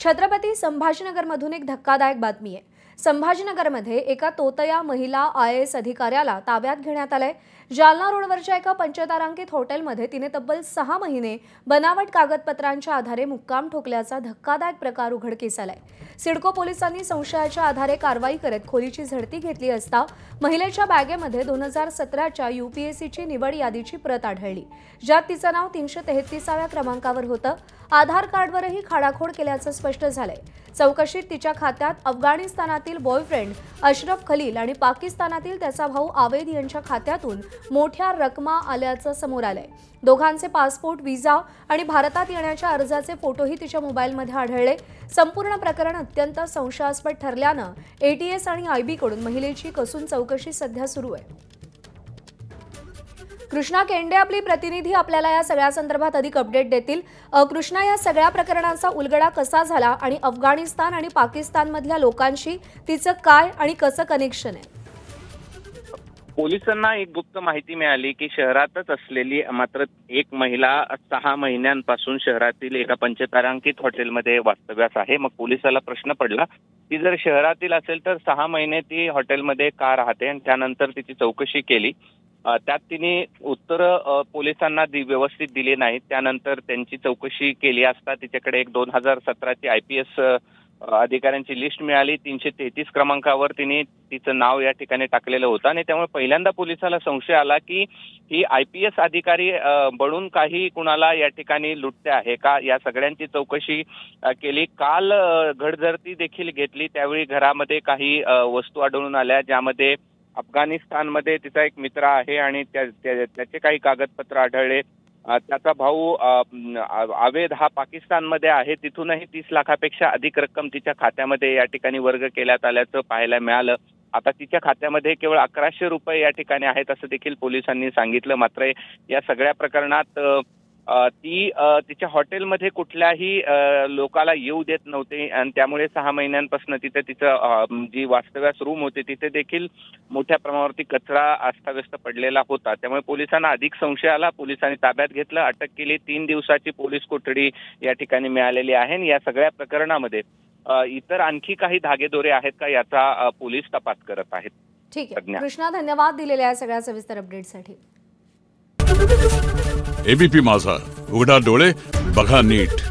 छत्रपती संभाजीनगरमधून एक धक्कादायक बातमी आहे। संभाजीनगरमध्ये एका तोतया महिला IAS अधिकाऱ्याला ताब्यात घेण्यात आलंय। जालना रोडवरच्या एका पंचतारांकित हॉटेलमध्ये तिने तब्बल 6 महिने बनावट कागदपत्रांच्या आधारे मुक्काम ठोकल्याचा धक्कादायक प्रकार उघडकीस आलाय। सिडको पोलिसांनी संशयाच्या आधारे कारवाई करत खोलीची झडती घेतली असता महिलेच्या बॅगेमध्ये 2017च्या UPSCची निवड यादीची प्रत आढळली, ज्यात तिचं नाव 333व्या क्रमांकावर होतं। आधार कार्डवरही खाडाखोड केल्याचं स्पष्ट झालंय। चौकशीत तिच्या खात्यात अफगाणिस्तानातील बॉयफ्रेंड अशरफ खलील आणि पाकिस्तानातील त्याचा भाऊ आवेद यांच्या खात्यातून मोठ्या रकमा आल्याचं समोर आलंय। दोघांचे पासपोर्ट, व्हिसा आणि भारतात येण्याच्या अर्जाचे फोटोही तिच्या मोबाईलमध्ये आढळले। संपूर्ण प्रकरण अत्यंत संशयास्पद ठरल्यानं ATS आणि IB कडून महिलेची कसून चौकशी सध्या सुरू आहे। कृष्णा केंडे आपली प्रतिनिधी आपल्याला या सगळ्या संदर्भात अधिक अपडेट देतील। कृष्णा, या सगळ्या प्रकरणाचा उलगडा कसा झाला आणि अफगाणिस्तान आणि पाकिस्तानमधल्या लोकांशी तिचं काय आणि कसं कनेक्शन आहे? पोलिसांना एक गुप्त माहिती मिळाली की शहरातच असलेली मात्र एक महिला 6 महिन्यांपासून शहरातील एका पंचतारांकित हॉटेलमध्ये वास्तव्यास आहे। मग पोलिसाला प्रश्न पडला की जर शहरातील असेल तर 6 महिने ती हॉटेलमध्ये का राहते, आणि त्यानंतर तिची चौकशी केली। त्यात तिने उत्तर पोलिसांना व्यवस्थित दिली नाहीत। त्यानंतर त्यांची चौकशी केली असता तिच्याकडे एक 2017ची IPS अधिकाऱ्यांची लिस्ट मिळाली। 333 क्रमांकावर तिने तिचं नाव या ठिकाणी टाकलेलं होतं, आणि त्यामुळे पहिल्यांदा पोलिसाला संशय आला की ही IPS अधिकारी बनून काही कुणाला या ठिकाणी लुटते आहे का। या सगळ्यांची चौकशी केली। काल घरझडती देखील घेतली, त्यावेळी घरामध्ये काही वस्तू आढळून आल्या, ज्यामध्ये अफगाणिस्तानमध्ये तिचा एक मित्र आहे आणि त्याचे काही कागदपत्र आढळले। त्याचा भाऊ आवेद हा पाकिस्तानमध्ये आहे, तिथूनही 30 लाखापेक्षा अधिक रक्कम तिच्या खात्यामध्ये या ठिकाणी वर्ग केल्यात आल्याचं पाहायला मिळालं। आता तिच्या खात्यामध्ये केवळ 1100 रुपये या ठिकाणी आहेत असं देखील पोलिसांनी सांगितलं। मात्र या सगळ्या प्रकरणात ती तिच्या हॉटेलमध्ये कुठल्याही लोकाला येऊ देत नव्हते, आणि त्यामुळे 6 महिन्यांपासून तिथे तिचं जी वास्तव्यास रूम होती तिथे देखील मोठ्या प्रमाणावरती कचरा अस्ताव्यस्त पडलेला होता। त्यामुळे पोलिसांना अधिक संशय आला। पोलिसांनी ताब्यात घेतलं, अटक केली। 3 दिवसाची पोलीस कोठडी या ठिकाणी मिळालेली आहे। या सगळ्या प्रकरणामध्ये इतर आणखी काही धागेदोरे आहेत का याचा पोलीस तपास करत आहेत। ठीक आहे कृष्णा, धन्यवाद दिलेल्या सगळ्या सविस्तर अपडेटसाठी। ABP माझा, उघडा डोळे बघा नीट।